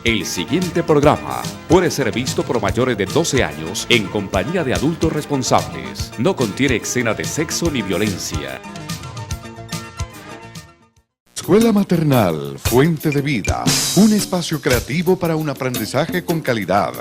El siguiente programa puede ser visto por mayores de 12 años en compañía de adultos responsables. No contiene escena de sexo ni violencia. Escuela Maternal, Fuente de Vida, un espacio creativo para un aprendizaje con calidad.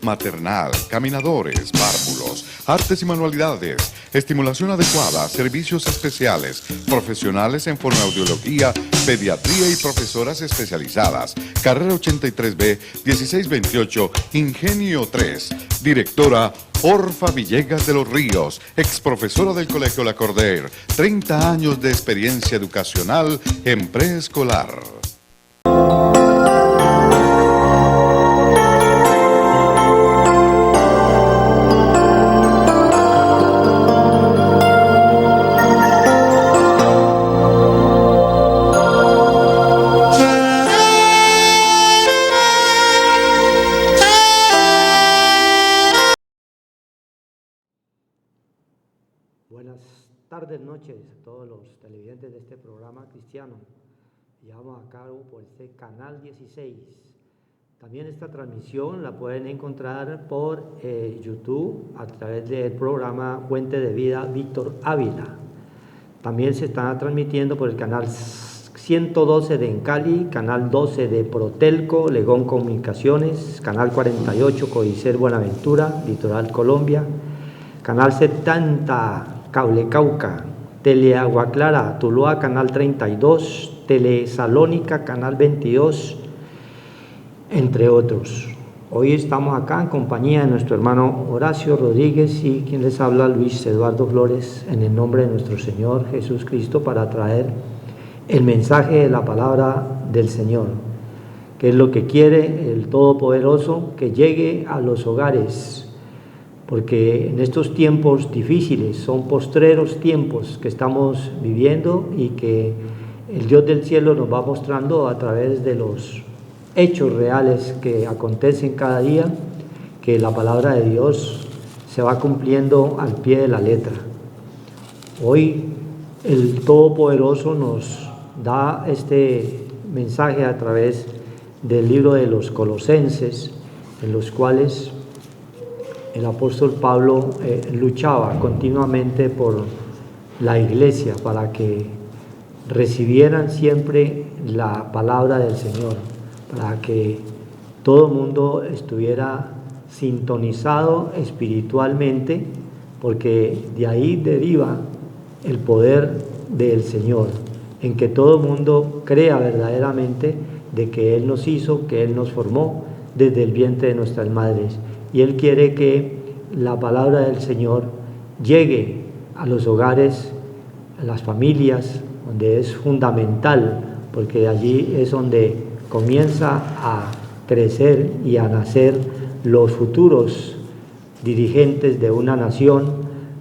Maternal, caminadores, párvulos, artes y manualidades, estimulación adecuada, servicios especiales, profesionales en fonoaudiología, pediatría y profesoras especializadas. Carrera 83B, 1628, Ingenio 3. Directora Orfa Villegas de los Ríos, exprofesora del Colegio La Corder, 30 años de experiencia educacional en preescolar. Buenas tardes, noches a todos los televidentes de este programa cristiano. Llevamos a cabo por este canal 16. También esta transmisión la pueden encontrar por YouTube a través del programa Fuente de Vida Víctor Ávila. También se está transmitiendo por el canal 112 de Encali, canal 12 de Protelco, Legón Comunicaciones, canal 48 Codicel Buenaventura, Litoral Colombia, canal 70 Cable Cauca, Tele Agua Clara, Tuluá, canal 32, Tele Salónica, canal 22, entre otros. Hoy estamos acá en compañía de nuestro hermano Horacio Rodríguez y quien les habla, Luis Eduardo Flores, en el nombre de nuestro Señor Jesús Cristo, para traer el mensaje de la palabra del Señor, que es lo que quiere el Todopoderoso, que llegue a los hogares, porque en estos tiempos difíciles, son postreros tiempos que estamos viviendo y que el Dios del cielo nos va mostrando a través de los hechos reales que acontecen cada día, que la palabra de Dios se va cumpliendo al pie de la letra. Hoy el Todopoderoso nos da este mensaje a través del libro de los Colosenses, en los cuales el apóstol Pablo luchaba continuamente por la iglesia para que recibieran siempre la palabra del Señor, para que todo el mundo estuviera sintonizado espiritualmente, porque de ahí deriva el poder del Señor, en que todo el mundo crea verdaderamente de que Él nos hizo, que Él nos formó desde el vientre de nuestras madres. Y Él quiere que la palabra del Señor llegue a los hogares, a las familias, donde es fundamental, porque allí es donde comienza a crecer y a nacer los futuros dirigentes de una nación.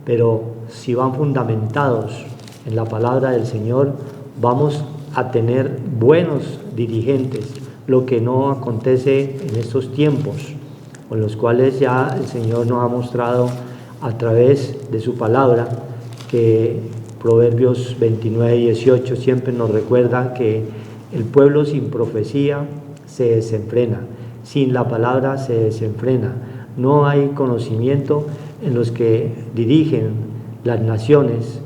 Pero si van fundamentados en la palabra del Señor, vamos a tener buenos dirigentes, lo que no acontece en estos tiempos, con los cuales ya el Señor nos ha mostrado a través de su palabra, que Proverbios 29:18 siempre nos recuerda que el pueblo sin profecía se desenfrena, sin la palabra se desenfrena. No hay conocimiento en los que dirigen las naciones,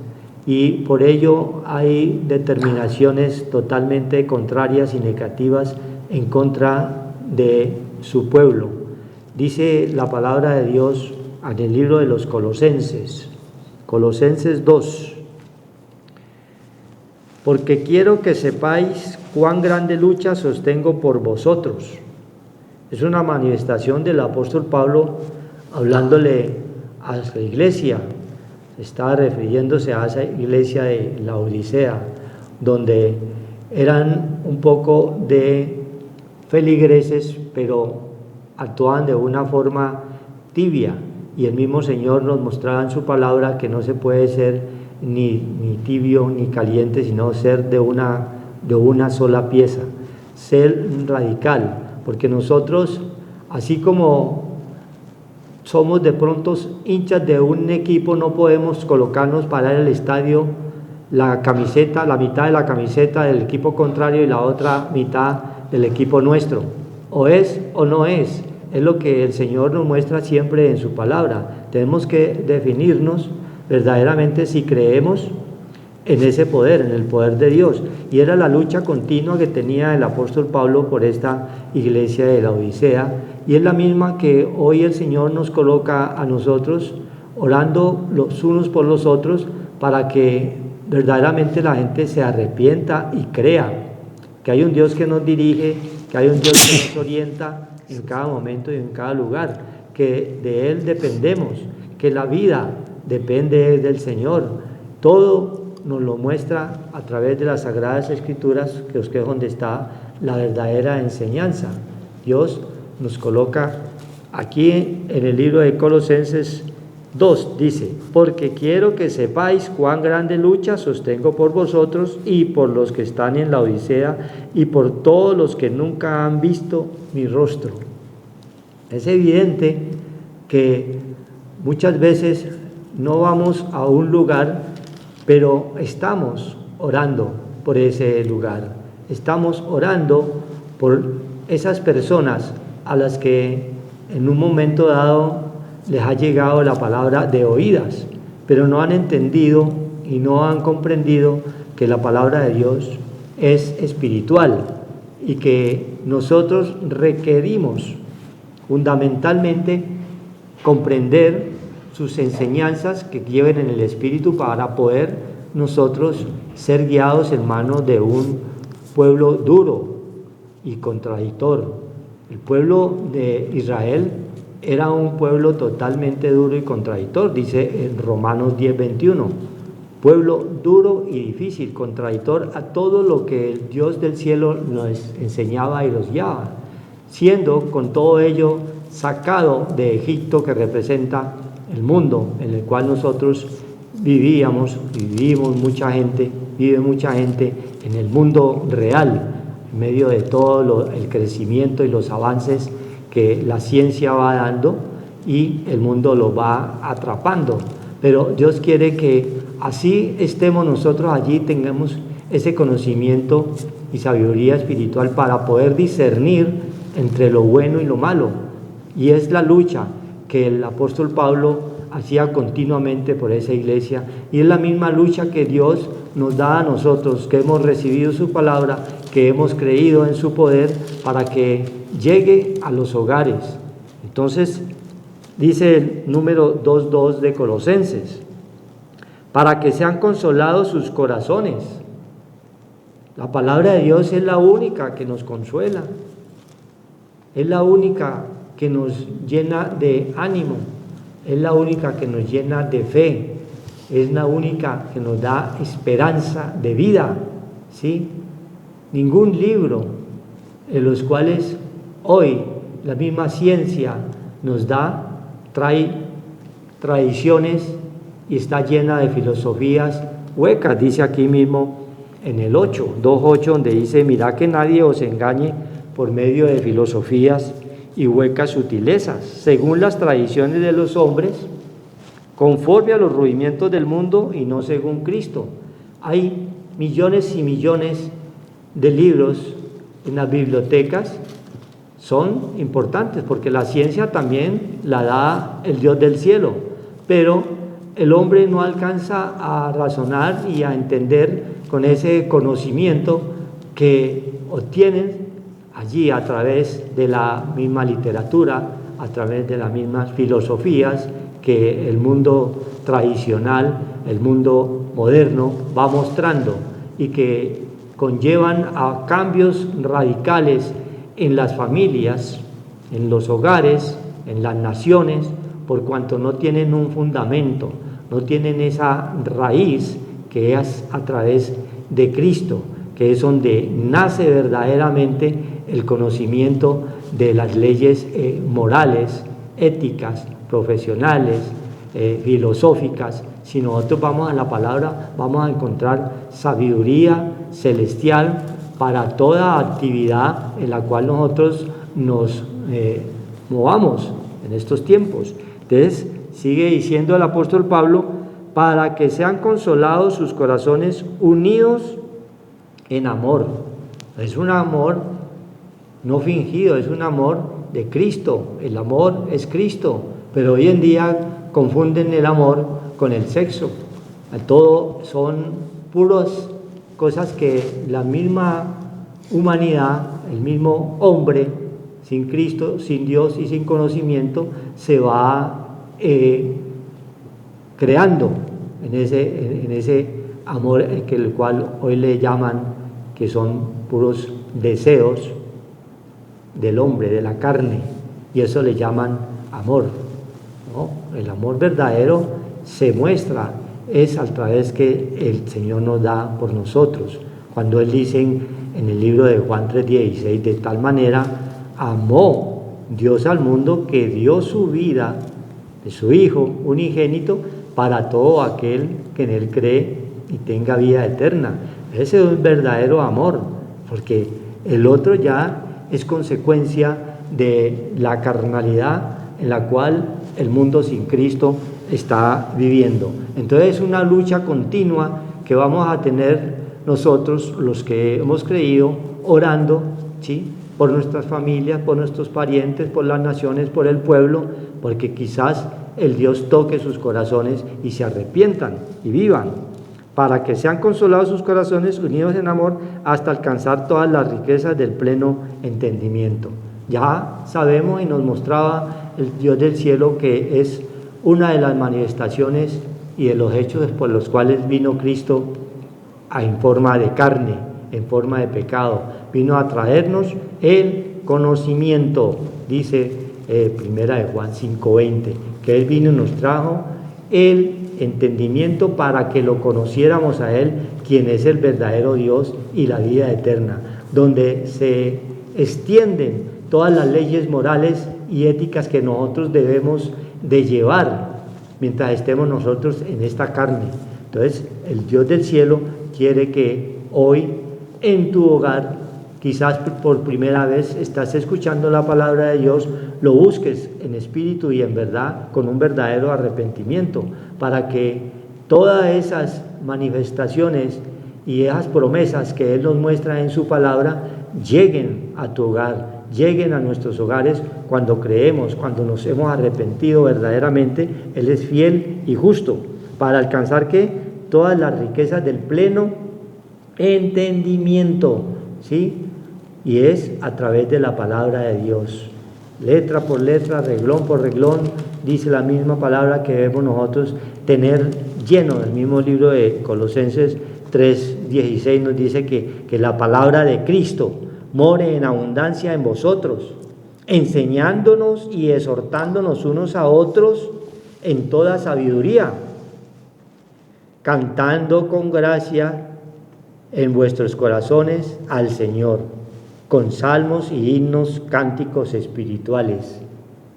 y por ello hay determinaciones totalmente contrarias y negativas en contra de su pueblo. Dice la palabra de Dios en el libro de los Colosenses, Colosenses 2, porque quiero que sepáis cuán grande lucha sostengo por vosotros. Es una manifestación del apóstol Pablo hablándole a la iglesia, estaba refiriéndose a esa iglesia de la Odisea, donde eran un poco de feligreses, pero actuaban de una forma tibia, y el mismo Señor nos mostraba en su palabra que no se puede ser ni tibio ni caliente, sino ser de una sola pieza, ser radical, porque nosotros, así como somos de pronto hinchas de un equipo, no podemos colocarnos para ir al estadio la camiseta, la mitad de la camiseta del equipo contrario y la otra mitad del equipo nuestro, o es o no es. Es lo que el Señor nos muestra siempre en su palabra. Tenemos que definirnos verdaderamente si creemos en ese poder, en el poder de Dios. Y era la lucha continua que tenía el apóstol Pablo por esta iglesia de la Odisea, y es la misma que hoy el Señor nos coloca a nosotros, orando los unos por los otros, para que verdaderamente la gente se arrepienta y crea que hay un Dios que nos dirige, que hay un Dios que nos orienta en cada momento y en cada lugar, que de Él dependemos, que la vida depende del Señor. Todo nos lo muestra a través de las Sagradas Escrituras, que es donde está la verdadera enseñanza. Dios nos coloca aquí en el libro de Colosenses 2, dice: porque quiero que sepáis cuán grande lucha sostengo por vosotros y por los que están en la Odisea y por todos los que nunca han visto mi rostro. Es evidente que muchas veces no vamos a un lugar, pero estamos orando por ese lugar. Estamos orando por esas personas a las que en un momento dado les ha llegado la palabra de oídas, pero no han entendido y no han comprendido que la palabra de Dios es espiritual y que nosotros requerimos fundamentalmente comprender sus enseñanzas que lleven en el Espíritu para poder nosotros ser guiados en manos de un pueblo duro y contradictor. El pueblo de Israel era un pueblo totalmente duro y contradictor, dice en Romanos 10:21, pueblo duro y difícil, contradictor a todo lo que el Dios del cielo nos enseñaba y los guiaba, siendo con todo ello sacado de Egipto, que representa el mundo en el cual nosotros vivimos mucha gente, vive mucha gente en el mundo real, en medio de todo el crecimiento y los avances que la ciencia va dando y el mundo lo va atrapando. Pero Dios quiere que así estemos nosotros allí, tengamos ese conocimiento y sabiduría espiritual para poder discernir entre lo bueno y lo malo. Y es la lucha que el apóstol Pablo hacía continuamente por esa iglesia, y es la misma lucha que Dios nos da a nosotros, que hemos recibido su palabra, que hemos creído en su poder, para que llegue a los hogares. Entonces, dice el número 2:2 de Colosenses, para que sean consolados sus corazones. La palabra de Dios es la única que nos consuela, es la única que nos llena de ánimo, es la única que nos llena de fe, es la única que nos da esperanza de vida, ¿sí? Ningún libro en los cuales hoy la misma ciencia nos da trae tradiciones y está llena de filosofías huecas. Dice aquí mismo en el 2:8, donde dice: mirad que nadie os engañe por medio de filosofías y huecas sutilezas, según las tradiciones de los hombres, conforme a los rudimientos del mundo y no según Cristo. Hay millones y millones de libros en las bibliotecas, son importantes porque la ciencia también la da el Dios del cielo, pero el hombre no alcanza a razonar y a entender con ese conocimiento que obtienen allí a través de la misma literatura, a través de las mismas filosofías que el mundo tradicional, el mundo moderno va mostrando, y que conllevan a cambios radicales en las familias, en los hogares, en las naciones, por cuanto no tienen un fundamento, no tienen esa raíz que es a través de Cristo, que es donde nace verdaderamente el conocimiento de las leyes morales, éticas, profesionales, filosóficas. Si nosotros vamos a la palabra, vamos a encontrar sabiduría celestial para toda actividad en la cual nosotros nos movamos en estos tiempos. Entonces, sigue diciendo el apóstol Pablo, para que sean consolados sus corazones unidos en amor. Es un amor no fingido, es un amor de Cristo. El amor es Cristo, pero hoy en día confunden el amor con el sexo. Todo son puras cosas que la misma humanidad, el mismo hombre, sin Cristo, sin Dios y sin conocimiento, se va creando en ese amor el cual hoy le llaman que son puros deseos del hombre, de la carne, y eso le llaman amor, ¿no? El amor verdadero se muestra, es a través que el Señor nos da por nosotros. Cuando Él dice en el libro de Juan 3:16, de tal manera amó Dios al mundo que dio su vida de su Hijo unigénito para todo aquel que en Él cree y tenga vida eterna. Ese es un verdadero amor, porque el otro ya es consecuencia de la carnalidad en la cual el mundo sin Cristo está viviendo. Entonces es una lucha continua que vamos a tener nosotros, los que hemos creído, orando, ¿sí?, por nuestras familias, por nuestros parientes, por las naciones, por el pueblo, porque quizás el Dios toque sus corazones y se arrepientan y vivan, para que sean consolados sus corazones, unidos en amor, hasta alcanzar todas las riquezas del pleno entendimiento. Ya sabemos y nos mostraba el Dios del cielo que es una de las manifestaciones y de los hechos por los cuales vino Cristo en forma de carne, en forma de pecado. Vino a traernos el conocimiento, dice primera de Juan 5:20, que Él vino y nos trajo el entendimiento para que lo conociéramos a Él, quien es el verdadero Dios y la vida eterna, donde se extienden todas las leyes morales y éticas que nosotros debemos de llevar mientras estemos nosotros en esta carne. Entonces, el Dios del cielo quiere que hoy en tu hogar, quizás por primera vez estás escuchando la palabra de Dios, lo busques en espíritu y en verdad, con un verdadero arrepentimiento, para que todas esas manifestaciones y esas promesas que Él nos muestra en su palabra lleguen a tu hogar, lleguen a nuestros hogares cuando creemos, cuando nos hemos arrepentido verdaderamente. Él es fiel y justo para alcanzar ¿qué? Todas las riquezas del pleno entendimiento, ¿sí? Y es a través de la palabra de Dios, letra por letra, reglón por reglón, dice la misma palabra que debemos nosotros tener lleno. El mismo libro de Colosenses 3:16 nos dice que la palabra de Cristo more en abundancia en vosotros, enseñándonos y exhortándonos unos a otros en toda sabiduría, cantando con gracia en vuestros corazones al Señor, con salmos y himnos, cánticos espirituales.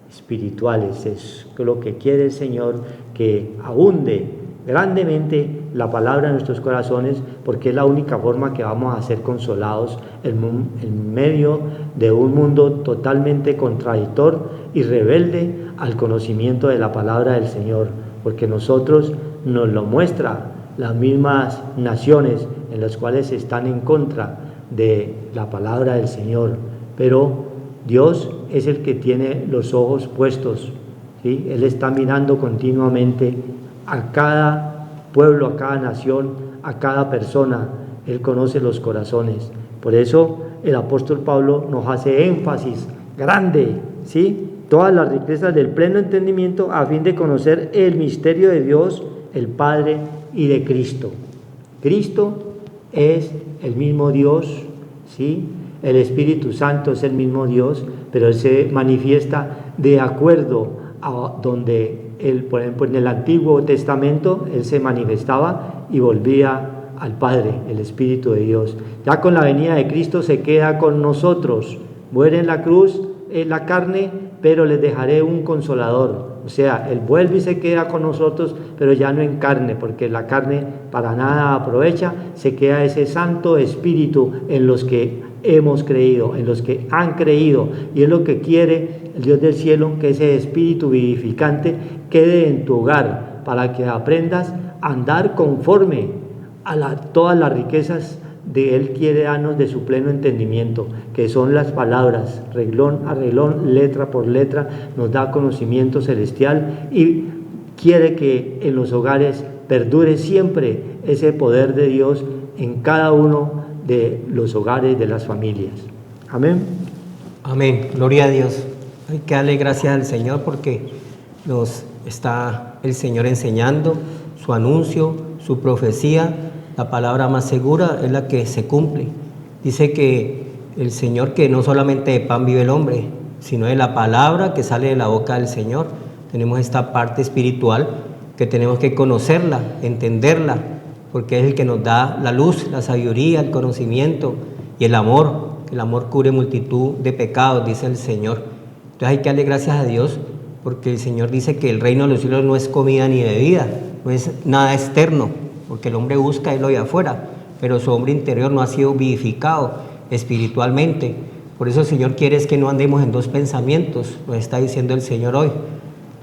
Espirituales es lo que quiere el Señor, que abunde grandemente la palabra en nuestros corazones, porque es la única forma que vamos a ser consolados en medio de un mundo totalmente contradictor y rebelde al conocimiento de la palabra del Señor, porque nosotros nos lo muestra las mismas naciones en las cuales están en contra de la palabra del Señor, pero Dios es el que tiene los ojos puestos, ¿sí? Él está mirando continuamente a cada pueblo, a cada nación, a cada persona. Él conoce los corazones. Por eso el apóstol Pablo nos hace énfasis grande, ¿sí? Todas las riquezas del pleno entendimiento a fin de conocer el misterio de Dios, el Padre y de Cristo. Cristo es el mismo Dios, ¿sí? El Espíritu Santo es el mismo Dios, pero Él se manifiesta de acuerdo a donde Él, por ejemplo, en el Antiguo Testamento, Él se manifestaba y volvía al Padre, el Espíritu de Dios. Ya con la venida de Cristo se queda con nosotros, muere en la cruz, en la carne, pero les dejaré un consolador. O sea, Él vuelve y se queda con nosotros, pero ya no en carne, porque la carne para nada aprovecha, se queda ese Santo Espíritu en los que hemos creído, en los que han creído, y es lo que quiere el Dios del cielo, que ese Espíritu vivificante quede en tu hogar, para que aprendas a andar conforme a todas las riquezas Él quiere darnos de su pleno entendimiento, que son las palabras, reglón a reglón, letra por letra, nos da conocimiento celestial y quiere que en los hogares perdure siempre ese poder de Dios en cada uno de los hogares de las familias. Amén. Amén, gloria a Dios. Hay que darle gracias al Señor porque nos está el Señor enseñando su anuncio, su profecía. La palabra más segura es la que se cumple. Dice que el Señor, que no solamente de pan vive el hombre, sino de la palabra que sale de la boca del Señor. Tenemos esta parte espiritual que tenemos que conocerla, entenderla, porque es el que nos da la luz, la sabiduría, el conocimiento y el amor. El amor cubre multitud de pecados, dice el Señor. Entonces hay que darle gracias a Dios, porque el Señor dice que el reino de los cielos no es comida ni bebida, no es nada externo, porque el hombre busca lo de afuera, pero su hombre interior no ha sido vivificado espiritualmente. Por eso el Señor quiere es que no andemos en dos pensamientos, nos está diciendo el Señor hoy.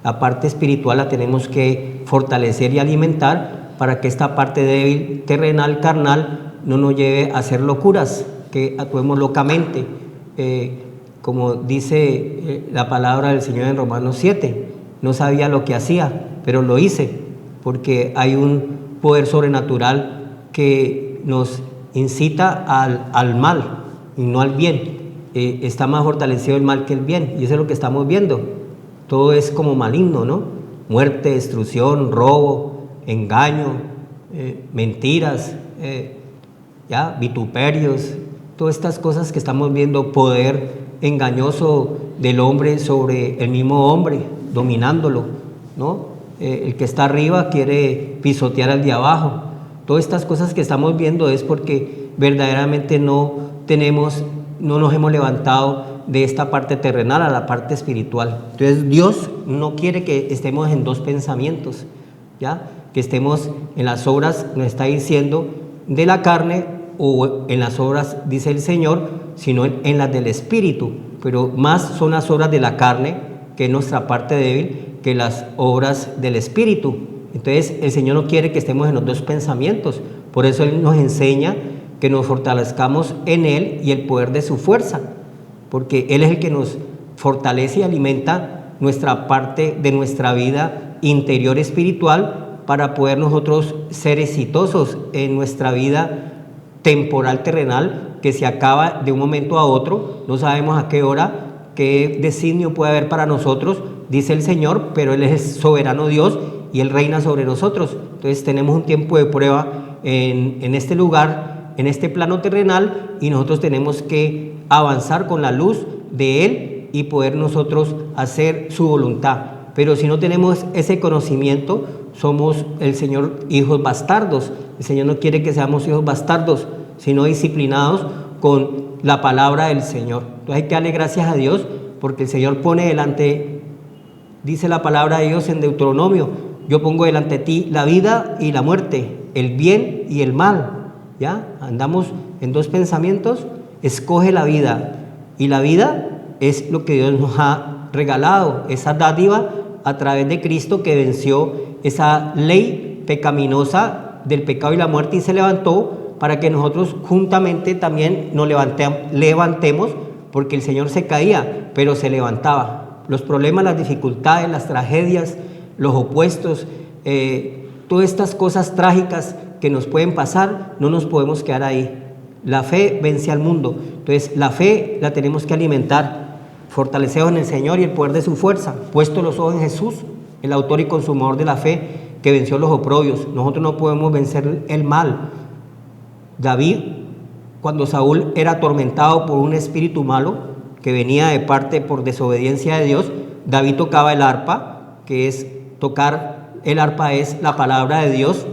La parte espiritual la tenemos que fortalecer y alimentar para que esta parte débil, terrenal, carnal, no nos lleve a hacer locuras, que actuemos locamente, como dice la palabra del Señor en Romanos 7. No sabía lo que hacía, pero lo hice, porque hay un poder sobrenatural que nos incita al mal y no al bien. Está más fortalecido el mal que el bien, y eso es lo que estamos viendo. Todo es como maligno, ¿no? Muerte, destrucción, robo, engaño, mentiras, vituperios, todas estas cosas que estamos viendo, poder engañoso del hombre sobre el mismo hombre, dominándolo, ¿no? El que está arriba quiere pisotear al de abajo. Todas estas cosas que estamos viendo es porque verdaderamente no nos hemos levantado de esta parte terrenal a la parte espiritual. Entonces Dios no quiere que estemos en dos pensamientos, ¿ya? Que estemos en las obras, nos está diciendo, de la carne, o en las obras, dice el Señor, sino en las del Espíritu. Pero más son las obras de la carne, que es nuestra parte débil, que las obras del Espíritu. Entonces el Señor no quiere que estemos en los dos pensamientos. Por eso Él nos enseña que nos fortalezcamos en Él y el poder de su fuerza, porque Él es el que nos fortalece y alimenta nuestra parte de nuestra vida interior espiritual para poder nosotros ser exitosos en nuestra vida temporal terrenal, que se acaba de un momento a otro. No sabemos a qué hora, qué designio puede haber para nosotros, dice el Señor, pero Él es soberano Dios y Él reina sobre nosotros. Entonces tenemos un tiempo de prueba en este lugar, en este plano terrenal, y nosotros tenemos que avanzar con la luz de Él y poder nosotros hacer su voluntad. Pero si no tenemos ese conocimiento, somos el Señor hijos bastardos. El Señor no quiere que seamos hijos bastardos, sino disciplinados con la palabra del Señor. Entonces hay que darle gracias a Dios, porque el Señor pone delante, dice la palabra de Dios en Deuteronomio, yo pongo delante de ti la vida y la muerte, el bien y el mal. ¿Ya? Andamos en dos pensamientos. Escoge la vida, y la vida es lo que Dios nos ha regalado, esa dádiva a través de Cristo, que venció esa ley pecaminosa del pecado y la muerte y se levantó para que nosotros juntamente también nos levantemos, porque el Señor se caía, pero se levantaba. Los problemas, las dificultades, las tragedias, los opuestos, todas estas cosas trágicas que nos pueden pasar, no nos podemos quedar ahí. La fe vence al mundo. Entonces la fe la tenemos que alimentar, fortalecedos en el Señor y el poder de su fuerza, puesto los ojos en Jesús, el autor y consumador de la fe, que venció los oprobios. Nosotros no podemos vencer el mal. David, cuando Saúl era atormentado por un espíritu malo que venía de parte por desobediencia de Dios, David tocaba el arpa, que es tocar el arpa es la palabra de Dios,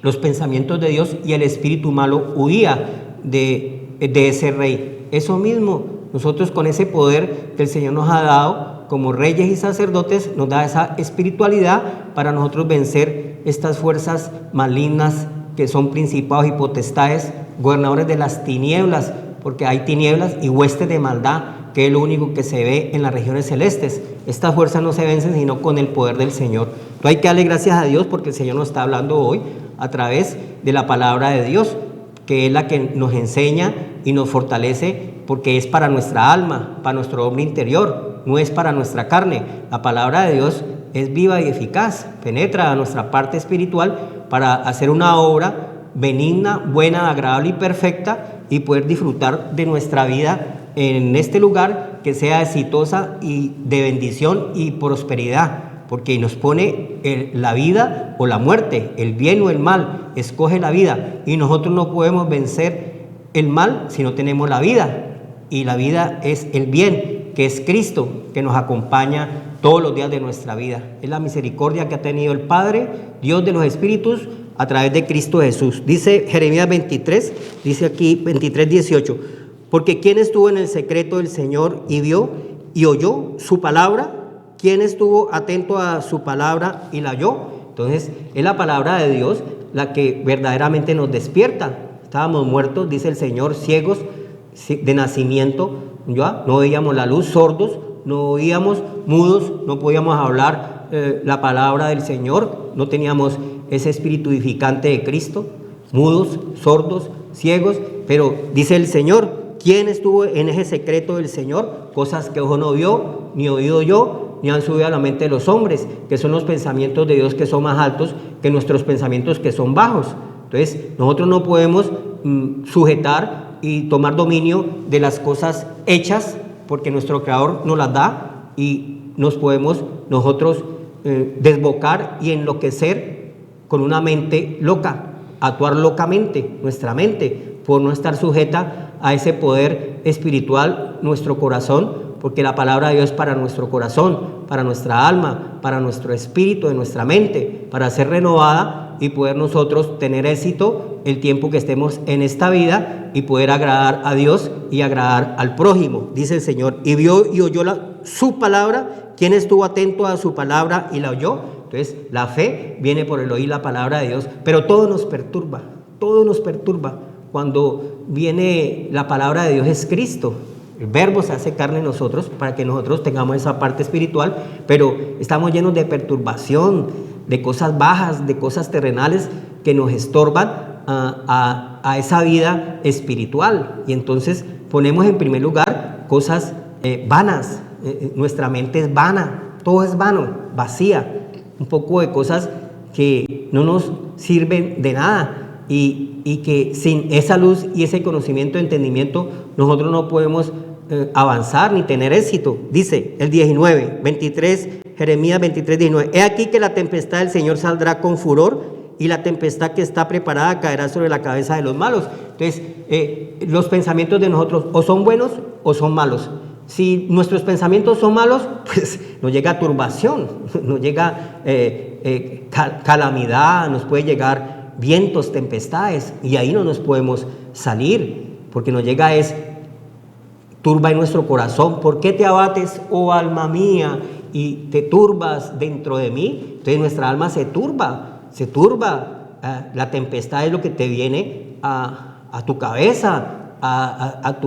los pensamientos de Dios, y el espíritu malo huía de ese rey. Eso mismo, nosotros con ese poder que el Señor nos ha dado como reyes y sacerdotes, nos da esa espiritualidad para nosotros vencer estas fuerzas malignas que son principados y potestades, gobernadores de las tinieblas, porque hay tinieblas y huestes de maldad, que es lo único que se ve en las regiones celestes. Estas fuerzas no se vencen sino con el poder del Señor. Entonces hay que darle gracias a Dios, porque el Señor nos está hablando hoy a través de la palabra de Dios, que es la que nos enseña y nos fortalece, porque es para nuestra alma, para nuestro hombre interior, no es para nuestra carne. La palabra de Dios es viva y eficaz, penetra a nuestra parte espiritual para hacer una obra benigna, buena, agradable y perfecta, y poder disfrutar de nuestra vida en este lugar, que sea exitosa y de bendición y prosperidad, porque nos pone la vida o la muerte, el bien o el mal, escoge la vida, y nosotros no podemos vencer el mal si no tenemos la vida, y la vida es el bien, que es Cristo, que nos acompaña todos los días de nuestra vida. Es la misericordia que ha tenido el Padre, Dios de los Espíritus, a través de Cristo Jesús. Dice Jeremías 23, dice aquí 23, 18, porque ¿quién estuvo en el secreto del Señor y vio y oyó su palabra? ¿Quién estuvo atento a su palabra y la oyó? Entonces, es la palabra de Dios la que verdaderamente nos despierta. Estábamos muertos, dice el Señor, ciegos de nacimiento, ¿ya? No veíamos la luz, sordos, no oíamos, mudos, no podíamos hablar la palabra del Señor, no teníamos ese espíritu vivificante de Cristo, mudos, sordos, ciegos, pero dice el Señor, ¿quién estuvo en ese secreto del Señor? Cosas que ojo no vio, ni oído yo, ni han subido a la mente de los hombres, que son los pensamientos de Dios que son más altos que nuestros pensamientos que son bajos. Entonces, nosotros no podemos sujetar y tomar dominio de las cosas hechas, porque nuestro Creador nos las da, y nos podemos nosotros desbocar y enloquecer con una mente loca, actuar locamente, nuestra mente, por no estar sujeta a ese poder espiritual, nuestro corazón, porque la palabra de Dios es para nuestro corazón, para nuestra alma, para nuestro espíritu, de nuestra mente, para ser renovada y poder nosotros tener éxito el tiempo que estemos en esta vida y poder agradar a Dios y agradar al prójimo. Dice el Señor, y vio y oyó su palabra. ¿Quién estuvo atento a su palabra y la oyó? Entonces, la fe viene por el oír la palabra de Dios, pero todo nos perturba, todo nos perturba. Cuando viene la palabra de Dios es Cristo. El verbo se hace carne en nosotros para que nosotros tengamos esa parte espiritual, pero estamos llenos de perturbación, de cosas bajas, de cosas terrenales que nos estorban a esa vida espiritual. Y entonces ponemos en primer lugar cosas vanas. Nuestra mente es vana, todo es vano, vacía, un poco de cosas que no nos sirven de nada, y que sin esa luz y ese conocimiento, entendimiento, nosotros no podemos avanzar ni tener éxito. Dice el 19, 23, Jeremías 23, 19, he aquí que la tempestad del Señor saldrá con furor, y la tempestad que está preparada caerá sobre la cabeza de los malos. Entonces, los pensamientos de nosotros o son buenos o son malos. Si nuestros pensamientos son malos, pues nos llega turbación, nos llega calamidad, nos puede llegar vientos, tempestades, y ahí no nos podemos salir, porque nos llega turba en nuestro corazón. ¿Por qué te abates, oh alma mía, y te turbas dentro de mí? Entonces nuestra alma se turba. La tempestad es lo que te viene a tu cabeza, a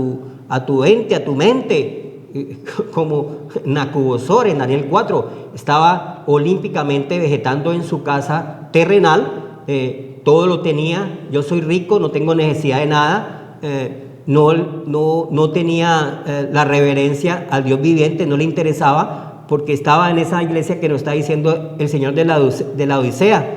tu ente, a tu mente. Como Nabucodonosor en Daniel 4 estaba olímpicamente vegetando en su casa terrenal, todo lo tenía, yo soy rico, no tengo necesidad de nada, no tenía la reverencia al Dios viviente, no le interesaba, porque estaba en esa iglesia que nos está diciendo el Señor de la Odisea.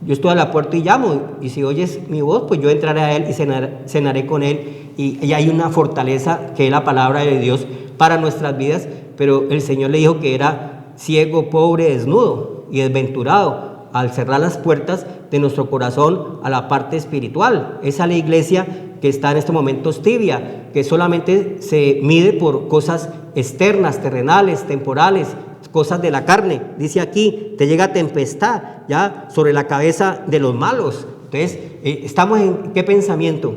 Yo estoy a la puerta y llamo, y si oyes mi voz, pues yo entraré a él y cenaré con él. Y hay una fortaleza que es la palabra de Dios para nuestras vidas, pero el Señor le dijo que era ciego, pobre, desnudo y desventurado al cerrar las puertas de nuestro corazón a la parte espiritual. Esa es la iglesia que está en estos momentos tibia, que solamente se mide por cosas externas, terrenales, temporales, cosas de la carne. Dice aquí, te llega tempestad ya sobre la cabeza de los malos. Entonces, ¿estamos en qué pensamiento?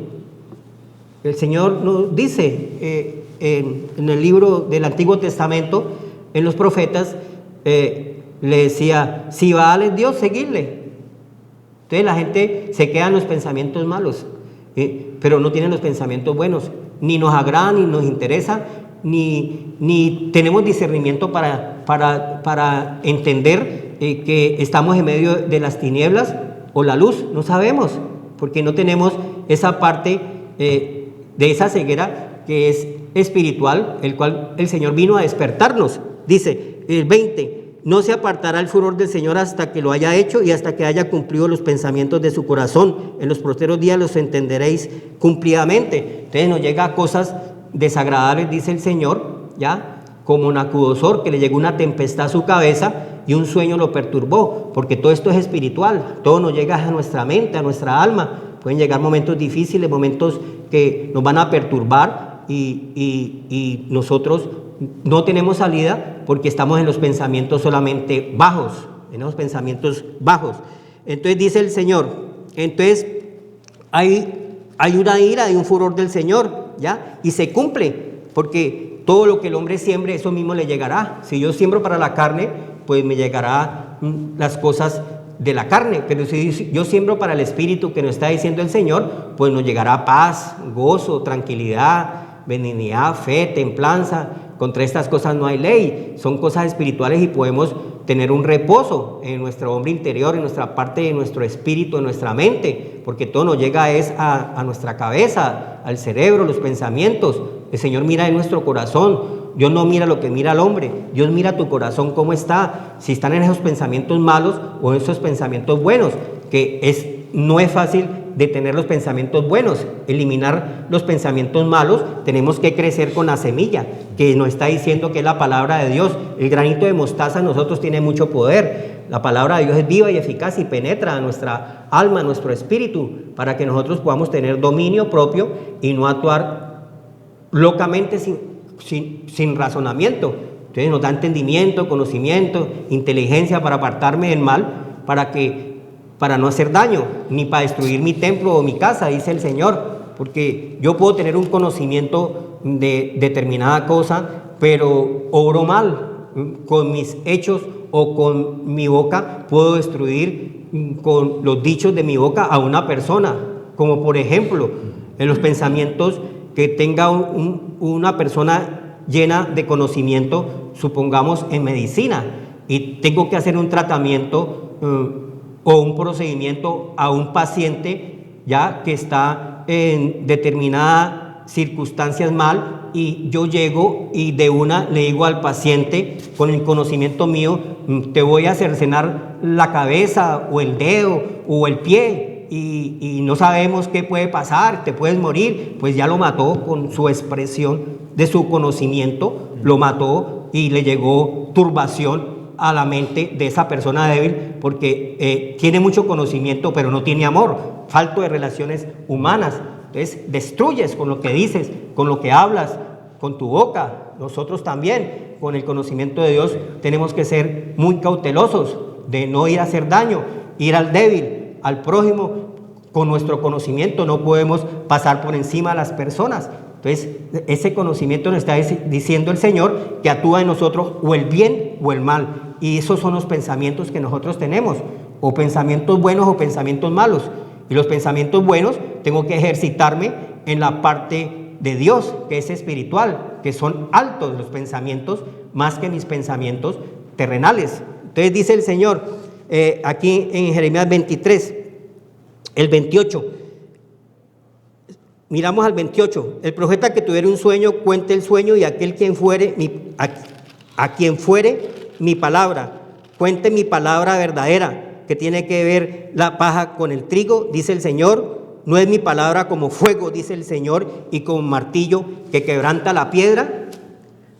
El Señor nos dice en el libro del Antiguo Testamento, en los profetas, le decía, si Baal es Dios, seguidle. Entonces la gente se queda en los pensamientos malos, pero no tienen los pensamientos buenos, ni nos agradan, ni nos interesa, ni tenemos discernimiento para entender que estamos en medio de las tinieblas o la luz, no sabemos. porque no tenemos esa parte de esa ceguera que es espiritual, el cual el Señor vino a despertarnos. Dice el 20, no se apartará el furor del Señor hasta que lo haya hecho y hasta que haya cumplido los pensamientos de su corazón. En los posteros días los entenderéis cumplidamente. Entonces nos llega a cosas desagradables, dice el Señor, ¿ya? Como Nabucodonosor, que le llegó una tempestad a su cabeza y un sueño lo perturbó, porque todo esto es espiritual, todo nos llega a nuestra mente, a nuestra alma. Pueden llegar momentos difíciles, momentos que nos van a perturbar y nosotros no tenemos salida porque estamos en los pensamientos solamente bajos, tenemos pensamientos bajos. Entonces dice el Señor, entonces hay una ira, hay un furor del Señor, ¿ya? Y se cumple, porque todo lo que el hombre siembre, eso mismo le llegará. Si yo siembro para la carne, pues me llegará las cosas de la carne, pero si yo siembro para el espíritu, que nos está diciendo el Señor, pues nos llegará paz, gozo, tranquilidad, benignidad, fe, templanza. Contra estas cosas no hay ley, son cosas espirituales y podemos tener un reposo en nuestro hombre interior, en nuestra parte de nuestro espíritu, en nuestra mente, porque todo nos llega a nuestra cabeza, al cerebro, los pensamientos. El Señor mira en nuestro corazón. Dios no mira lo que mira el hombre, Dios mira tu corazón cómo está, si están en esos pensamientos malos o en esos pensamientos buenos, que no es fácil detener los pensamientos buenos, eliminar los pensamientos malos. Tenemos que crecer con la semilla que nos está diciendo que es la palabra de Dios. El granito de mostaza en nosotros tiene mucho poder. La palabra de Dios es viva y eficaz y penetra a nuestra alma, a nuestro espíritu, para que nosotros podamos tener dominio propio y no actuar locamente sin razonamiento. Entonces nos da entendimiento, conocimiento, inteligencia para apartarme del mal, para no hacer daño, ni para destruir mi templo o mi casa, dice el Señor, porque yo puedo tener un conocimiento de determinada cosa, pero obro mal con mis hechos o con mi boca, puedo destruir con los dichos de mi boca a una persona, como por ejemplo, en los pensamientos que tenga una persona llena de conocimiento, supongamos en medicina, y tengo que hacer un tratamiento o un procedimiento a un paciente ya que está en determinadas circunstancias mal, y yo llego y de una le digo al paciente con el conocimiento mío, te voy a cercenar la cabeza o el dedo o el pie, y no sabemos qué puede pasar, te puedes morir. Pues ya lo mató con su expresión de su conocimiento, lo mató y le llegó turbación a la mente de esa persona débil, porque tiene mucho conocimiento pero no tiene amor, falto de relaciones humanas. Entonces destruyes con lo que dices, con lo que hablas, con tu boca. Nosotros también, con el conocimiento de Dios, tenemos que ser muy cautelosos de no ir a hacer daño, ir al débil, al prójimo. Con nuestro conocimiento no podemos pasar por encima de las personas. Entonces ese conocimiento nos está diciendo el Señor que actúa en nosotros o el bien o el mal, y esos son los pensamientos que nosotros tenemos, o pensamientos buenos o pensamientos malos. Y los pensamientos buenos tengo que ejercitarme en la parte de Dios, que es espiritual, que son altos los pensamientos más que mis pensamientos terrenales. Entonces dice el Señor aquí en Jeremías 23, el 28, miramos al 28, el profeta que tuviera un sueño cuente el sueño, y aquel quien fuere a quien fuere mi palabra, cuente mi palabra verdadera, que tiene que ver la paja con el trigo, dice el Señor. No es mi palabra como fuego, dice el Señor, y como martillo que quebranta la piedra.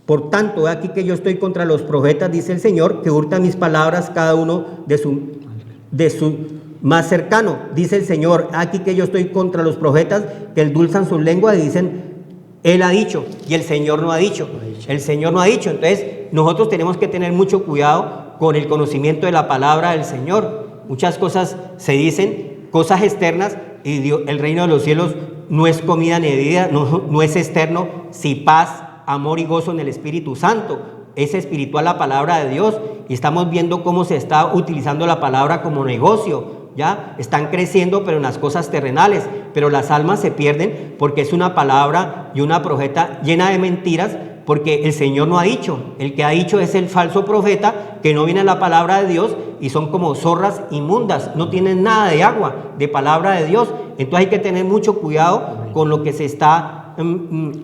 Por tanto, he aquí que yo estoy contra los profetas, dice el Señor, que hurtan mis palabras cada uno de su más cercano, dice el Señor. Aquí que yo estoy contra los profetas que endulzan sus lenguas y dicen, Él ha dicho, y el Señor no ha dicho. El Señor no ha dicho. Entonces nosotros tenemos que tener mucho cuidado con el conocimiento de la palabra del Señor. Muchas cosas se dicen, cosas externas, y Dios, el reino de los cielos no es comida ni bebida, no es externo, si paz, amor y gozo en el Espíritu Santo. Es espiritual la palabra de Dios, y estamos viendo cómo se está utilizando la palabra como negocio. Ya están creciendo, pero en las cosas terrenales, pero las almas se pierden porque es una palabra y una profeta llena de mentiras, porque el Señor no ha dicho. El que ha dicho es el falso profeta, que no viene a la palabra de Dios, y son como zorras inmundas, no tienen nada de agua, de palabra de Dios. Entonces hay que tener mucho cuidado con lo que se está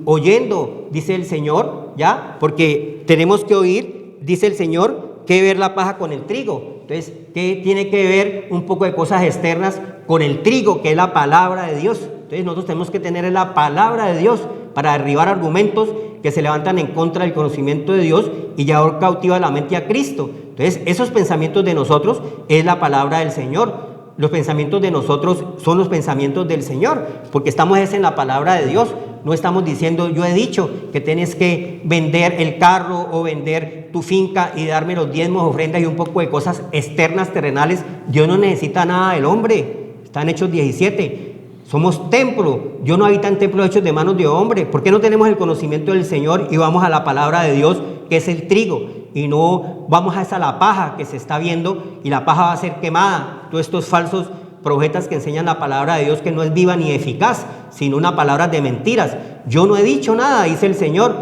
oyendo, dice el Señor, ¿ya? Porque tenemos que oír, dice el Señor, que ver la paja con el trigo. Entonces, ¿qué tiene que ver un poco de cosas externas con el trigo, que es la palabra de Dios? Entonces nosotros tenemos que tener la palabra de Dios para derribar argumentos que se levantan en contra del conocimiento de Dios y llevar cautiva la mente a Cristo. Entonces, esos pensamientos de nosotros es la palabra del Señor. Los pensamientos de nosotros son los pensamientos del Señor, porque estamos en la palabra de Dios. No estamos diciendo, yo he dicho que tienes que vender el carro o vender tu finca y darme los diezmos, ofrendas y un poco de cosas externas, terrenales. Dios no necesita nada del hombre. Está en Hechos 17. Somos templo. Dios no habita en templos hechos de manos de hombre. ¿Por qué no tenemos el conocimiento del Señor y vamos a la palabra de Dios, que es el trigo? Y no vamos a la paja que se está viendo y la paja va a ser quemada. Todos estos falsos profetas que enseñan la palabra de Dios, que no es viva ni eficaz, sino una palabra de mentiras. Yo no he dicho nada, dice el Señor.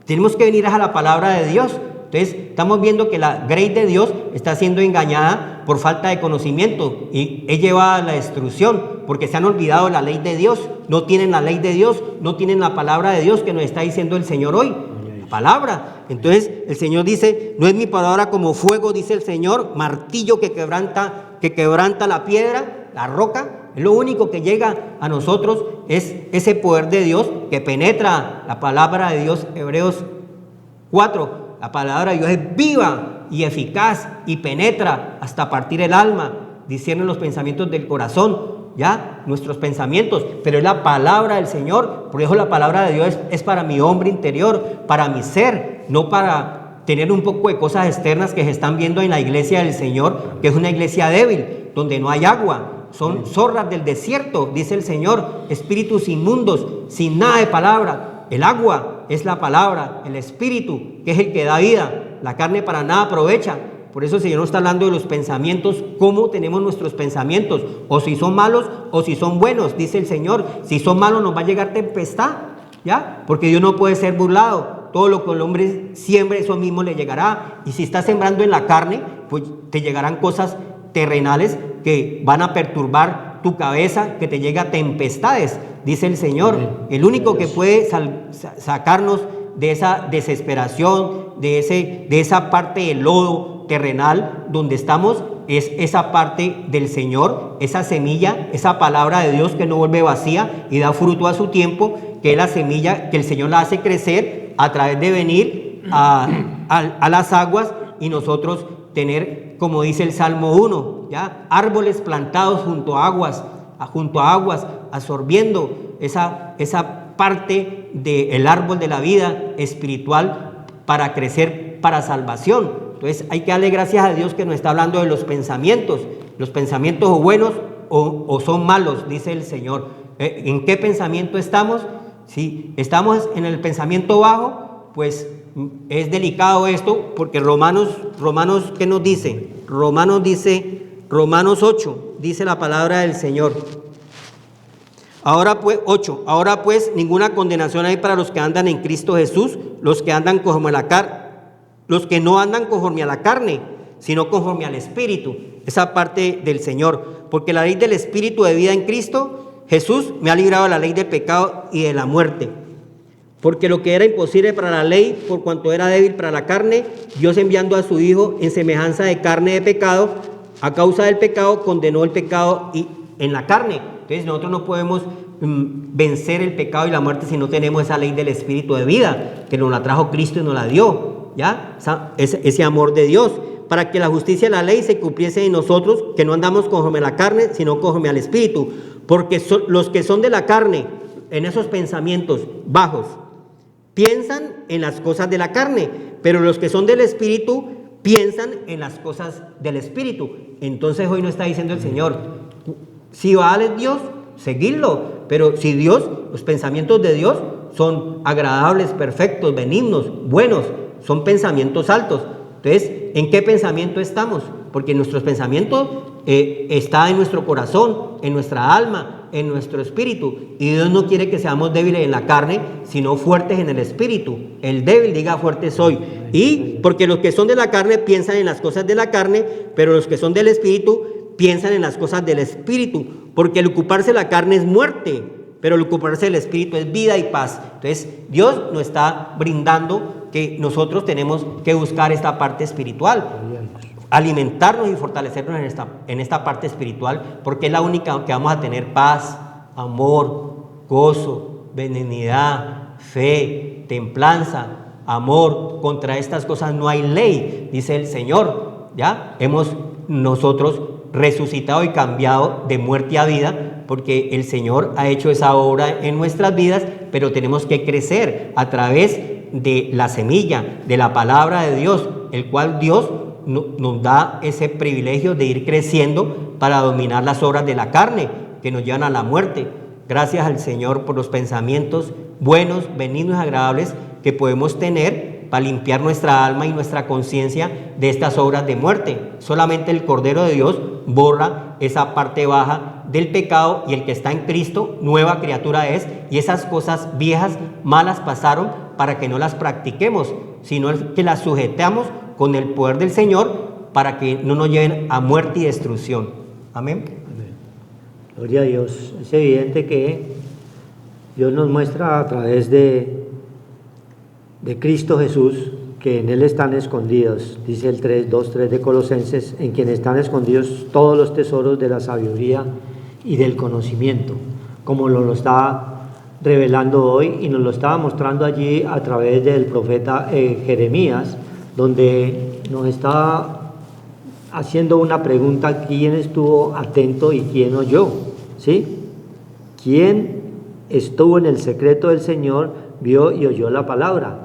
Tenemos que venir a la palabra de Dios. Entonces estamos viendo que la grey de Dios está siendo engañada por falta de conocimiento y es llevada a la destrucción porque se han olvidado la ley de Dios. No tienen la ley de Dios, no tienen la palabra de Dios que nos está diciendo el Señor hoy. La palabra. Entonces el Señor dice, no es mi palabra como fuego, dice el Señor, martillo que quebranta la piedra, la roca. Lo único que llega a nosotros es ese poder de Dios que penetra la palabra de Dios. Hebreos 4. La palabra de Dios es viva y eficaz y penetra hasta partir el alma, discierne los pensamientos del corazón, ya, nuestros pensamientos, pero es la palabra del Señor. Por eso la palabra de Dios es para mi hombre interior, para mi ser, no para tener un poco de cosas externas que se están viendo en la iglesia del Señor, que es una iglesia débil, donde no hay agua, son zorras del desierto, dice el Señor, espíritus inmundos, sin nada de palabra. El agua es la palabra, el espíritu, que es el que da vida. La carne para nada aprovecha. Por eso el Señor nos está hablando de los pensamientos, cómo tenemos nuestros pensamientos, o si son malos o si son buenos, dice el Señor. Si son malos nos va a llegar tempestad, ¿ya? Porque Dios no puede ser burlado. Todo lo que el hombre siembre, eso mismo le llegará. Y si está sembrando en la carne, pues te llegarán cosas terrenales que van a perturbar tu cabeza, que te llega tempestades, dice el Señor. El único que puede sacarnos de esa desesperación, de esa parte del lodo terrenal donde estamos, es esa parte del Señor, esa semilla, esa palabra de Dios que no vuelve vacía y da fruto a su tiempo, que es la semilla que el Señor la hace crecer a través de venir a las aguas y nosotros tener, como dice el Salmo 1, ¿ya? Árboles plantados junto a aguas, absorbiendo esa parte del árbol de la vida espiritual para crecer para salvación. Entonces hay que darle gracias a Dios que nos está hablando de los pensamientos o buenos o son malos, dice el Señor. ¿En qué pensamiento estamos? Si estamos en el pensamiento bajo, pues es delicado esto, porque Romanos, ¿qué nos dice? Romanos 8, dice la palabra del Señor. Ahora pues ninguna condenación hay para los que andan en Cristo Jesús, los que no andan conforme a la carne, sino conforme al Espíritu. Esa parte del Señor, porque la ley del Espíritu de vida en Cristo Jesús me ha librado de la ley del pecado y de la muerte. Porque lo que era imposible para la ley, por cuanto era débil para la carne, Dios enviando a su Hijo en semejanza de carne de pecado, a causa del pecado condenó el pecado en la carne. Entonces nosotros no podemos vencer el pecado y la muerte si no tenemos esa ley del Espíritu de vida, que nos la trajo Cristo y nos la dio, ¿ya? Ese amor de Dios, para que la justicia de la ley se cumpliese en nosotros, que no andamos conforme a la carne, sino conforme al Espíritu. Porque los que son de la carne, en esos pensamientos bajos, piensan en las cosas de la carne, pero los que son del Espíritu piensan en las cosas del Espíritu. Entonces hoy nos está diciendo el Señor, si vale Dios, seguidlo, pero si Dios, los pensamientos de Dios son agradables, perfectos, benignos, buenos, son pensamientos altos. Entonces, ¿en qué pensamiento estamos? Porque nuestros pensamientos está en nuestro corazón, en nuestra alma, en nuestro espíritu, y Dios no quiere que seamos débiles en la carne, sino fuertes en el espíritu. El débil diga fuerte soy. Y porque los que son de la carne piensan en las cosas de la carne, pero los que son del espíritu piensan en las cosas del Espíritu, porque el ocuparse de la carne es muerte, pero el ocuparse del Espíritu es vida y paz. Entonces, Dios nos está brindando que nosotros tenemos que buscar esta parte espiritual, alimentarnos y fortalecernos en esta parte espiritual, porque es la única que vamos a tener paz, amor, gozo, benignidad, fe, templanza, amor. Contra estas cosas no hay ley, dice el Señor. Ya hemos nosotros resucitado y cambiado de muerte a vida, porque el Señor ha hecho esa obra en nuestras vidas, pero tenemos que crecer a través de la semilla, de la palabra de Dios, el cual Dios nos da ese privilegio de ir creciendo para dominar las obras de la carne que nos llevan a la muerte. Gracias al Señor por los pensamientos buenos, benignos y agradables que podemos tener para limpiar nuestra alma y nuestra conciencia de estas obras de muerte. Solamente el Cordero de Dios borra esa parte baja del pecado, y el que está en Cristo, nueva criatura es, y esas cosas viejas, malas pasaron para que no las practiquemos, sino que las sujetamos con el poder del Señor para que no nos lleven a muerte y destrucción. Amén. Amén. Gloria a Dios. Es evidente que Dios nos muestra a través de Cristo Jesús que en Él están escondidos, dice el 2:3 de Colosenses, en quien están escondidos todos los tesoros de la sabiduría y del conocimiento, como lo está revelando hoy, y nos lo estaba mostrando allí a través del profeta Jeremías, donde nos estaba haciendo una pregunta: ¿quién estuvo atento y quién oyó? ¿Sí? ¿Quién estuvo en el secreto del Señor, vio y oyó la palabra?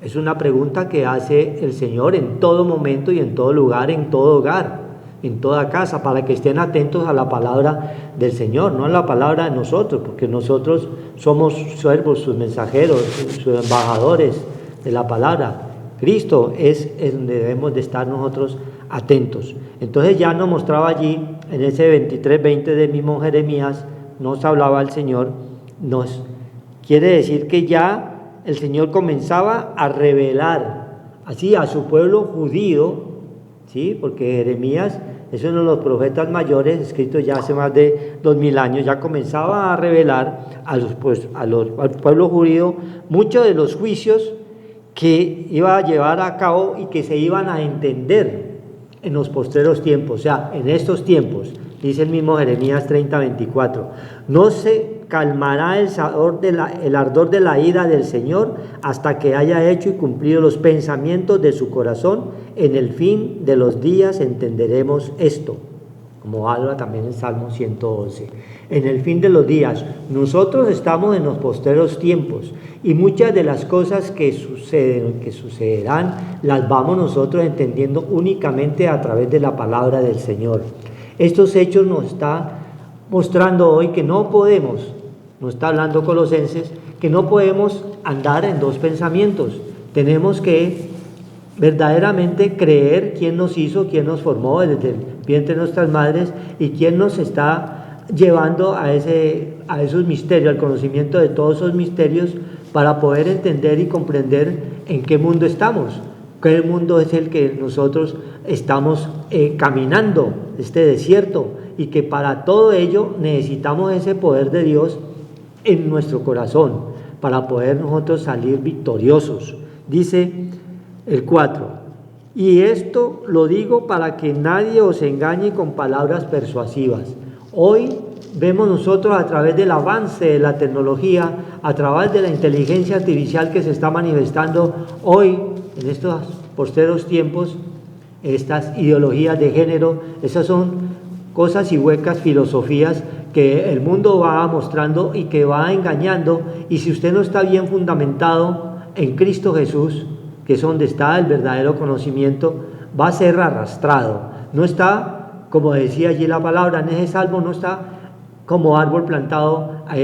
Es una pregunta que hace el Señor en todo momento y en todo lugar, en todo hogar, en toda casa, para que estén atentos a la palabra del Señor, no a la palabra de nosotros, porque nosotros somos siervos, sus mensajeros, sus embajadores de la palabra. Cristo es donde debemos de estar nosotros atentos. Entonces ya nos mostraba allí, en ese 23:20 del mismo Jeremías, nos hablaba el Señor, nos quiere decir que ya el Señor comenzaba a revelar así a su pueblo judío, ¿sí? Porque Jeremías es uno de los profetas mayores, escrito ya hace más de 2000 años, ya comenzaba a revelar al pueblo judío muchos de los juicios que iba a llevar a cabo y que se iban a entender en los postreros tiempos, o sea, en estos tiempos. Dice el mismo Jeremías 30:24, no se calmará el ardor de la ira del Señor hasta que haya hecho y cumplido los pensamientos de su corazón. En el fin de los días entenderemos esto, como habla también el Salmo 111. En el fin de los días, nosotros estamos en los postreros tiempos, y muchas de las cosas que sucederán, las vamos nosotros entendiendo únicamente a través de la palabra del Señor. Estos hechos nos está mostrando hoy que no podemos, nos está hablando Colosenses, que no podemos andar en dos pensamientos. Tenemos que verdaderamente creer quién nos hizo, quién nos formó desde el vientre de nuestras madres, y quién nos está llevando a esos misterios, al conocimiento de todos esos misterios, para poder entender y comprender en qué mundo estamos, qué mundo es el que nosotros estamos caminando, este desierto, y que para todo ello necesitamos ese poder de Dios en nuestro corazón para poder nosotros salir victoriosos. Dice el 4, y esto lo digo para que nadie os engañe con palabras persuasivas. Hoy vemos nosotros, a través del avance de la tecnología, a través de la inteligencia artificial que se está manifestando hoy en estos postreros tiempos, estas ideologías de género, esas son cosas y huecas filosofías que el mundo va mostrando y que va engañando, y si usted no está bien fundamentado en Cristo Jesús, que es donde está el verdadero conocimiento, va a ser arrastrado. No está, como decía allí la palabra en ese salmo, no está como árbol plantado a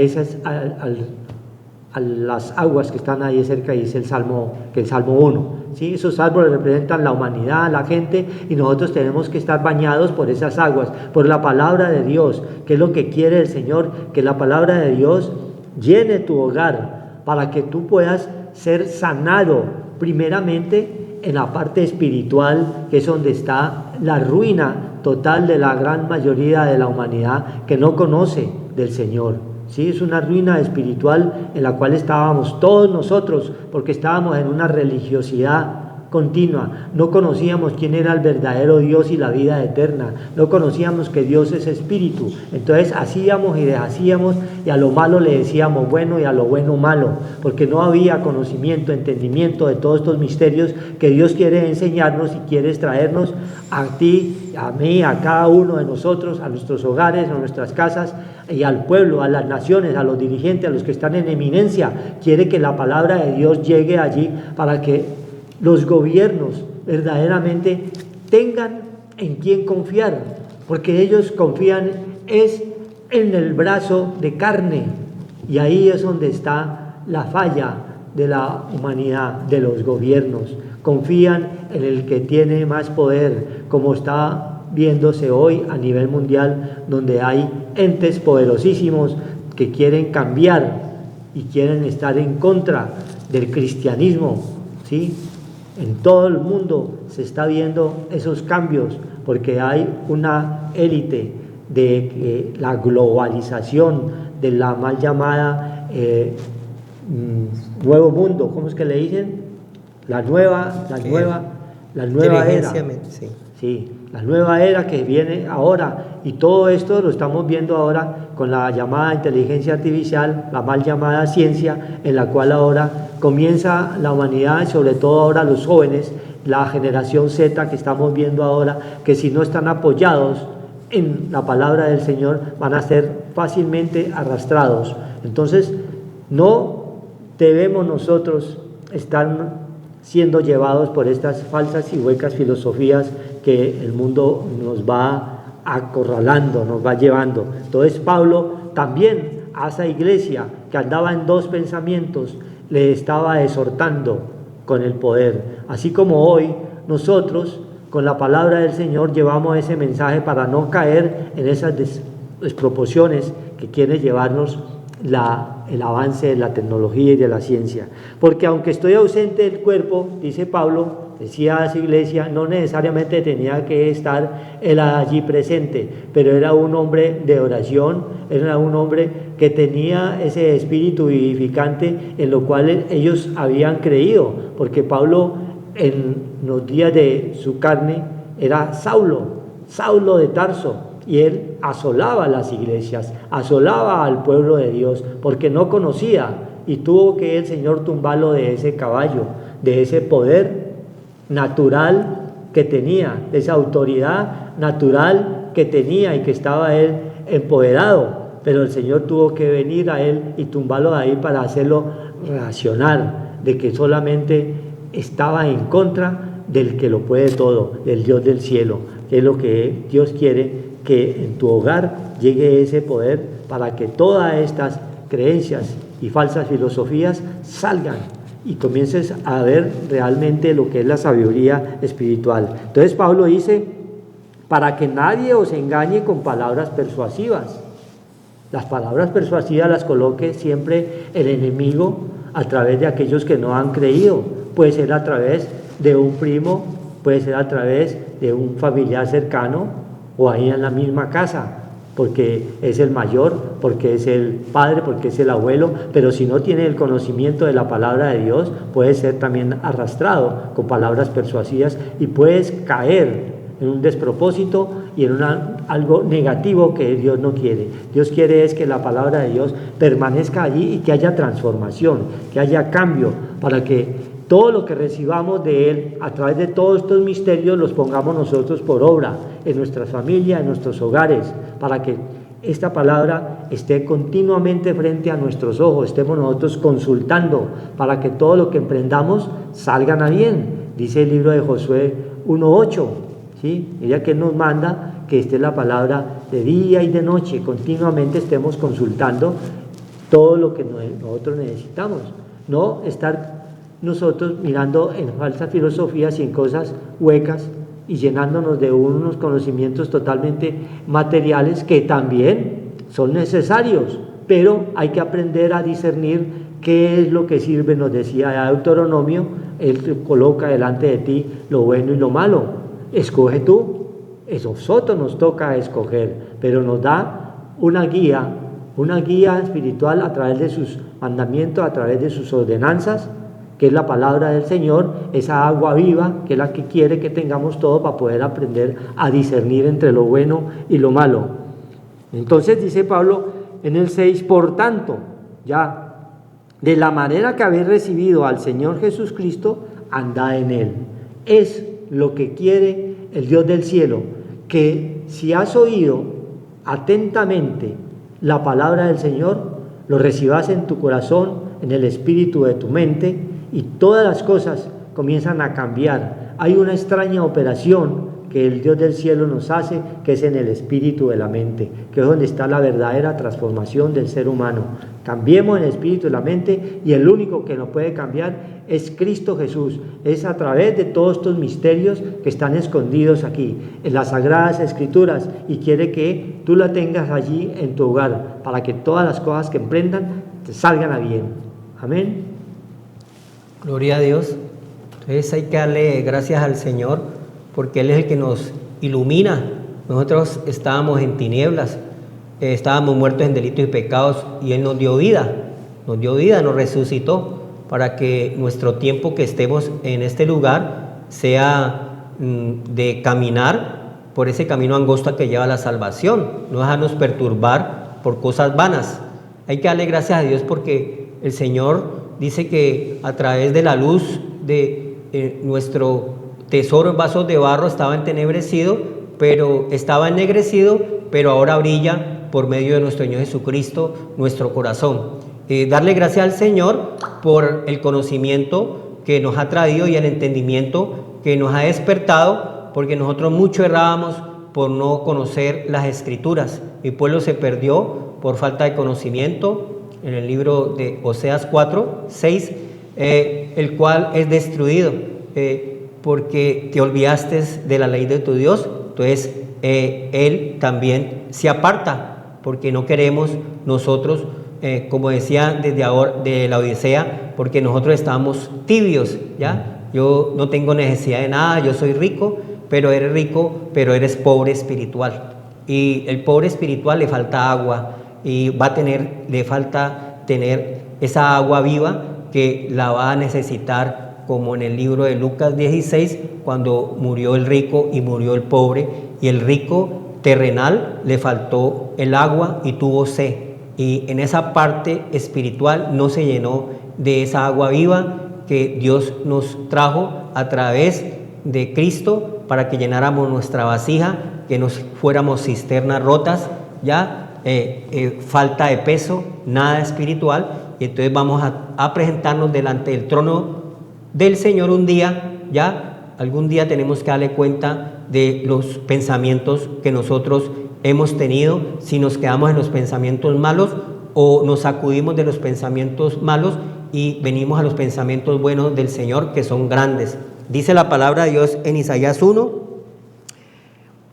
las aguas que están ahí cerca, dice el Salmo 1. ¿Sí? Esos árboles representan la humanidad, la gente, y nosotros tenemos que estar bañados por esas aguas, por la palabra de Dios, que es lo que quiere el Señor, que la palabra de Dios llene tu hogar, para que tú puedas ser sanado primeramente en la parte espiritual, que es donde está la ruina total de la gran mayoría de la humanidad que no conoce del Señor. Sí, es una ruina espiritual en la cual estábamos todos nosotros, porque estábamos en una religiosidad continua. No conocíamos quién era el verdadero Dios y la vida eterna. No conocíamos que Dios es espíritu. Entonces hacíamos y deshacíamos, y a lo malo le decíamos bueno y a lo bueno malo, porque no había conocimiento, entendimiento de todos estos misterios que Dios quiere enseñarnos y quiere traernos a ti, a mí, a cada uno de nosotros, a nuestros hogares, a nuestras casas y al pueblo, a las naciones, a los dirigentes, a los que están en eminencia. Quiere que la palabra de Dios llegue allí para que los gobiernos verdaderamente tengan en quién confiar, porque ellos confían es en el brazo de carne, y ahí es donde está la falla de la humanidad, de los gobiernos. Confían en el que tiene más poder, como está viéndose hoy a nivel mundial, donde hay entes poderosísimos que quieren cambiar y quieren estar en contra del cristianismo, ¿sí? En todo el mundo se está viendo esos cambios, porque hay una élite de la globalización, de la mal llamada nuevo mundo. ¿Cómo es que le dicen? La nueva era. Sí. Sí, la nueva era que viene ahora, y todo esto lo estamos viendo ahora con la llamada inteligencia artificial, la mal llamada ciencia, en la cual ahora comienza la humanidad, y sobre todo ahora los jóvenes, la generación Z que estamos viendo ahora, que si no están apoyados en la palabra del Señor, van a ser fácilmente arrastrados. Entonces, no debemos nosotros estar siendo llevados por estas falsas y huecas filosofías que el mundo nos va acorralando, nos va llevando. Entonces Pablo también a esa iglesia que andaba en dos pensamientos le estaba exhortando con el poder. Así como hoy nosotros con la palabra del Señor llevamos ese mensaje para no caer en esas desproporciones que quiere llevarnos el avance de la tecnología y de la ciencia. Porque aunque estoy ausente del cuerpo, dice Pablo, decía a su iglesia, no necesariamente tenía que estar él allí presente, pero era un hombre de oración, era un hombre que tenía ese espíritu vivificante en lo cual ellos habían creído, porque Pablo en los días de su carne era Saulo de Tarso, y él asolaba las iglesias, asolaba al pueblo de Dios, porque no conocía, y tuvo que el Señor tumbarlo de ese caballo, de ese poder natural que tenía, de esa autoridad natural que tenía y que estaba él empoderado, pero el Señor tuvo que venir a él y tumbarlo de ahí para hacerlo racionar, de que solamente estaba en contra del que lo puede todo, del Dios del cielo, que es lo que Dios quiere, que en tu hogar llegue ese poder para que todas estas creencias y falsas filosofías salgan y comiences a ver realmente lo que es la sabiduría espiritual. Entonces Pablo dice, para que nadie os engañe con palabras persuasivas. Las palabras persuasivas las coloque siempre el enemigo a través de aquellos que no han creído. Puede ser a través de un primo, puede ser a través de un familiar cercano, o ahí en la misma casa, porque es el mayor, porque es el padre, porque es el abuelo, pero si no tiene el conocimiento de la palabra de Dios, puede ser también arrastrado con palabras persuasivas y puedes caer en un despropósito y en algo negativo que Dios no quiere. Dios quiere es que la palabra de Dios permanezca allí y que haya transformación, que haya cambio, para que todo lo que recibamos de Él a través de todos estos misterios los pongamos nosotros por obra en nuestras familias, en nuestros hogares, para que esta palabra esté continuamente frente a nuestros ojos, estemos nosotros consultando para que todo lo que emprendamos salgan a bien. Dice el libro de Josué 1:8, ¿sí? Ella que nos manda que esté la palabra de día y de noche, continuamente estemos consultando todo lo que nosotros necesitamos, no estar nosotros mirando en falsas filosofías y en cosas huecas y llenándonos de unos conocimientos totalmente materiales que también son necesarios, pero hay que aprender a discernir qué es lo que sirve. Nos decía Deuteronomio, Él te coloca delante de ti lo bueno y lo malo, escoge tú, nosotros nos toca escoger, pero nos da una guía espiritual a través de sus mandamientos, a través de sus ordenanzas, que es la palabra del Señor, esa agua viva, que es la que quiere que tengamos todo para poder aprender a discernir entre lo bueno y lo malo. Entonces dice Pablo en el 6, por tanto, ya, de la manera que habéis recibido al Señor Jesucristo, andad en Él. Es lo que quiere el Dios del cielo, que si has oído atentamente la palabra del Señor, lo recibas en tu corazón, en el espíritu de tu mente, y todas las cosas comienzan a cambiar. Hay una extraña operación que el Dios del cielo nos hace, que es en el espíritu de la mente, que es donde está la verdadera transformación del ser humano. Cambiemos el espíritu de la mente, y el único que nos puede cambiar es Cristo Jesús. Es a través de todos estos misterios que están escondidos aquí, en las Sagradas Escrituras, y quiere que tú la tengas allí en tu hogar, para que todas las cosas que emprendan te salgan a bien. Amén. Gloria a Dios. Entonces hay que darle gracias al Señor, porque Él es el que nos ilumina. Nosotros estábamos en tinieblas, estábamos muertos en delitos y pecados, y Él nos dio vida, nos resucitó, para que nuestro tiempo que estemos en este lugar sea de caminar por ese camino angosto que lleva a la salvación, no dejarnos perturbar por cosas vanas. Hay que darle gracias a Dios, porque el Señor dice que a través de la luz de nuestro tesoro en vasos de barro estaba entenebrecido, pero ahora brilla por medio de nuestro Señor Jesucristo nuestro corazón. Darle gracias al Señor por el conocimiento que nos ha traído y el entendimiento que nos ha despertado, porque nosotros mucho errábamos por no conocer las Escrituras. Mi pueblo se perdió por falta de conocimiento. En el libro de Oseas 4, 6, el cual es destruido, porque te olvidaste de la ley de tu Dios. Entonces Él también se aparta, porque no queremos nosotros, como decía desde ahora de la Odisea, porque nosotros estamos tibios, ¿ya? Yo no tengo necesidad de nada, yo soy rico, pero eres pobre espiritual. Y el pobre espiritual le falta agua, y le falta tener esa agua viva, que la va a necesitar, como en el libro de Lucas 16, cuando murió el rico y murió el pobre, y el rico terrenal le faltó el agua y tuvo sed, y en esa parte espiritual no se llenó de esa agua viva que Dios nos trajo a través de Cristo, para que llenáramos nuestra vasija, que nos fuéramos cisternas rotas, ya falta de peso, nada espiritual. Y entonces vamos a presentarnos delante del trono del Señor un día. Ya algún día tenemos que darle cuenta de los pensamientos que nosotros hemos tenido, si nos quedamos en los pensamientos malos o nos sacudimos de los pensamientos malos y venimos a los pensamientos buenos del Señor, que son grandes. Dice la palabra de Dios en Isaías 1.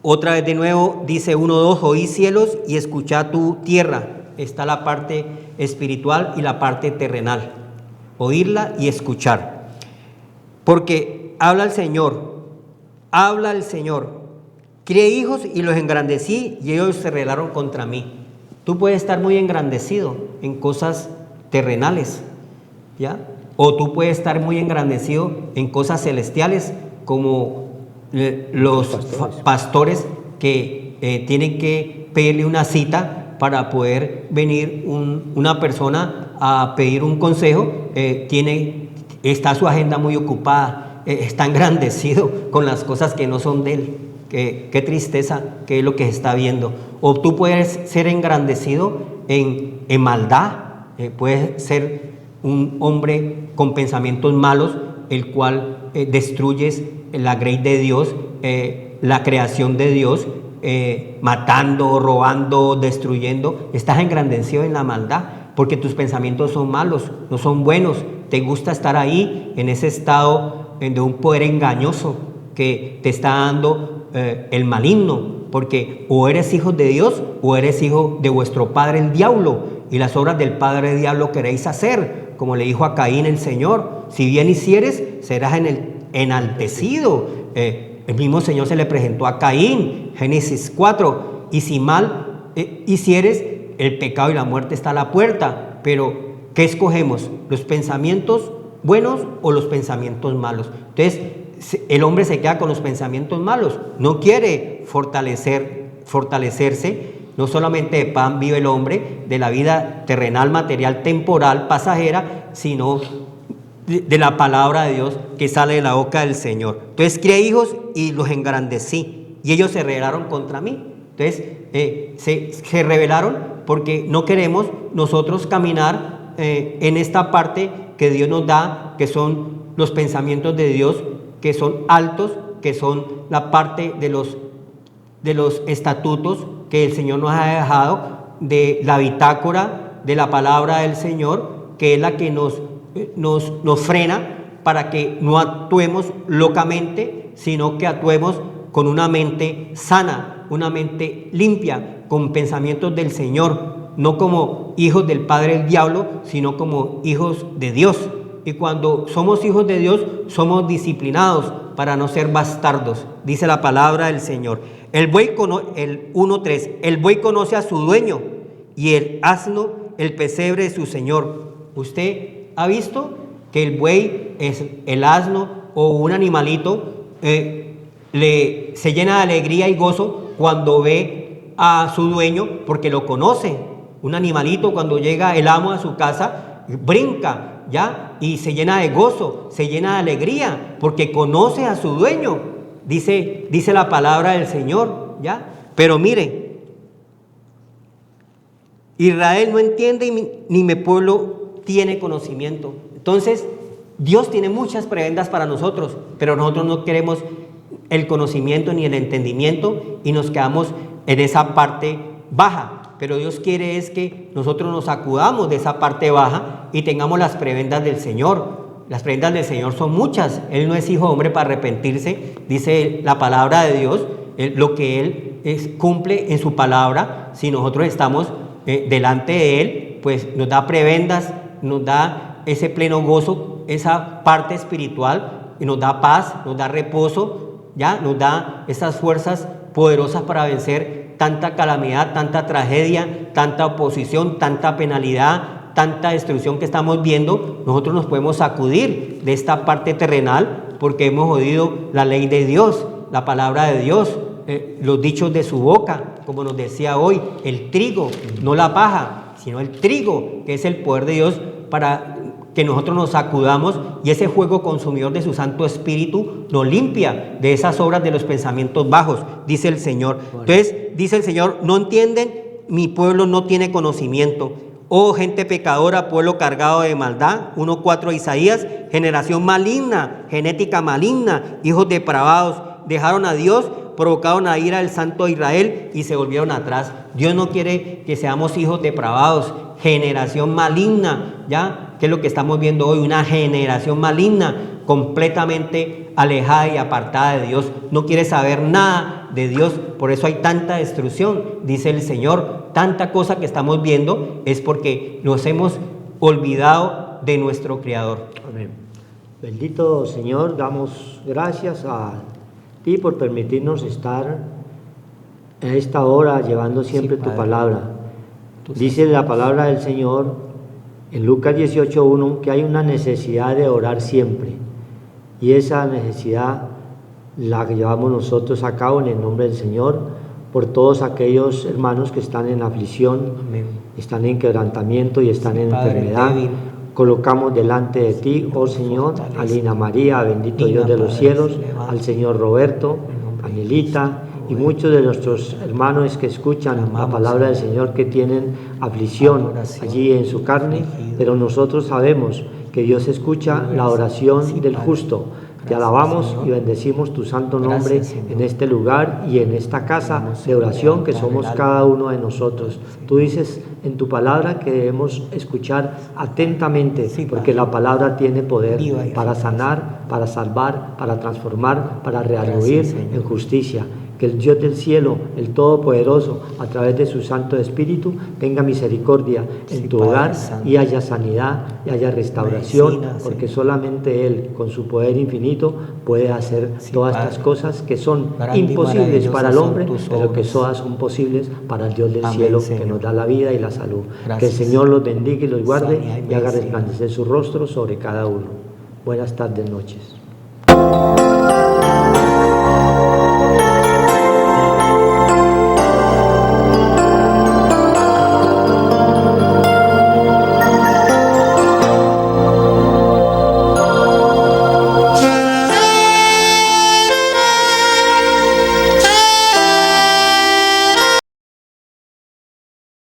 Otra vez de nuevo, dice 1:2, oí cielos y escuchá tu tierra. Está la parte espiritual y la parte terrenal. Oírla y escuchar. Porque habla el Señor, crié hijos y los engrandecí, y ellos se rebelaron contra mí. Tú puedes estar muy engrandecido en cosas terrenales, ¿ya? O tú puedes estar muy engrandecido en cosas celestiales, como los pastores que tienen que pedirle una cita para poder venir una persona a pedir un consejo. Está su agenda muy ocupada, está engrandecido con las cosas que no son de él. Qué tristeza, que es lo que se está viendo. O tú puedes ser engrandecido en maldad, puedes ser un hombre con pensamientos malos, el cual destruyes la grey de Dios, la creación de Dios, matando, robando, destruyendo. Estás engrandecido en la maldad, porque tus pensamientos son malos, no son buenos. Te gusta estar ahí en ese estado de un poder engañoso que te está dando el maligno, porque o eres hijo de Dios o eres hijo de vuestro padre el diablo, y las obras del padre diablo queréis hacer, como le dijo a Caín el Señor: si bien hicieres, serás enaltecido. el mismo Señor se le presentó a Caín, Génesis 4, y si mal hicieres, el pecado y la muerte está a la puerta, pero ¿qué escogemos? ¿Los pensamientos buenos o los pensamientos malos? Entonces, el hombre se queda con los pensamientos malos, no quiere fortalecerse. No solamente de pan vive el hombre, de la vida terrenal, material, temporal, pasajera, sino de la palabra de Dios que sale de la boca del Señor. Entonces crié hijos y los engrandecí, y ellos se rebelaron contra mí. Entonces se rebelaron porque no queremos nosotros caminar en esta parte que Dios nos da, que son los pensamientos de Dios, que son altos, que son la parte de los estatutos que el Señor nos ha dejado, de la bitácora de la palabra del Señor, que es la que nos frena para que no actuemos locamente, sino que actuemos con una mente sana, una mente limpia, con pensamientos del Señor, no como hijos del padre del diablo, sino como hijos de Dios. Y cuando somos hijos de Dios, somos disciplinados para no ser bastardos, dice la palabra del Señor. El 1:3, el buey conoce a su dueño, y el asno el pesebre de su señor. ¿Usted ha visto que el buey, el asno o un animalito se llena de alegría y gozo cuando ve a su dueño, porque lo conoce? Un animalito, cuando llega el amo a su casa, brinca, ¿ya? Y se llena de gozo, se llena de alegría, porque conoce a su dueño. Dice la palabra del Señor, ¿ya? Pero mire, Israel no entiende ni mi pueblo tiene conocimiento. Entonces, Dios tiene muchas prebendas para nosotros, pero nosotros no queremos el conocimiento ni el entendimiento y nos quedamos en esa parte baja. Pero Dios quiere es que nosotros nos acudamos de esa parte baja y tengamos las prebendas del Señor. Las prebendas del Señor son muchas. Él no es hijo de hombre para arrepentirse, dice la palabra de Dios, lo que Él cumple en su palabra. Si nosotros estamos delante de Él, pues nos da prebendas, nos da ese pleno gozo, esa parte espiritual, y nos da paz, nos da reposo, ¿ya? Nos da esas fuerzas poderosas para vencer tanta calamidad, tanta tragedia, tanta oposición, tanta penalidad, tanta destrucción que estamos viendo. Nosotros nos podemos sacudir de esta parte terrenal porque hemos oído la ley de Dios, la palabra de Dios, los dichos de su boca, como nos decía hoy, el trigo, no la paja, sino el trigo, que es el poder de Dios para que nosotros nos sacudamos, y ese fuego consumidor de su Santo Espíritu nos limpia de esas obras de los pensamientos bajos, dice el Señor. Entonces, dice el Señor, no entienden, mi pueblo no tiene conocimiento. Oh gente pecadora, pueblo cargado de maldad. 1:4 Isaías, generación maligna, genética maligna, hijos depravados, dejaron a Dios, provocaron a ira del Santo de Israel y se volvieron atrás. Dios no quiere que seamos hijos depravados, generación maligna, ¿ya? ¿Qué es lo que estamos viendo hoy? Una generación maligna, completamente alejada y apartada de Dios. No quiere saber nada de Dios, por eso hay tanta destrucción, dice el Señor. Tanta cosa que estamos viendo es porque nos hemos olvidado de nuestro Creador. Amén. Bendito Señor, damos gracias a ti por permitirnos estar a esta hora llevando siempre tu palabra. Dice la palabra del Señor en Lucas 18:1 que hay una necesidad de orar siempre, y esa necesidad la que llevamos nosotros a cabo en el nombre del Señor, por todos aquellos hermanos que están en aflicción, Amén. están en quebrantamiento y están en Padre enfermedad. débil. Colocamos delante de ti, oh Señor, a Lina María, bendito Dios de los cielos, al Señor Roberto, a Angelita y muchos de nuestros hermanos que escuchan la palabra del Señor, que tienen aflicción allí en su carne, pero nosotros sabemos que Dios escucha la oración del justo. Te alabamos y bendecimos tu santo nombre en este lugar y en esta casa de oración que somos cada uno de nosotros. Tú dices en tu palabra que debemos escuchar atentamente, porque la palabra tiene poder para sanar, para salvar, para transformar, para rearguir en justicia. Que el Dios del cielo, el Todopoderoso, a través de su Santo Espíritu, tenga misericordia en tu hogar y haya sanidad y haya restauración, porque solamente Él, con su poder infinito, puede hacer todas estas cosas que son imposibles para el hombre, pero que todas son posibles para el Dios del cielo, que nos da la vida y la salud. Que el Señor los bendiga y los guarde y haga resplandecer su rostro sobre cada uno. Buenas tardes, noches.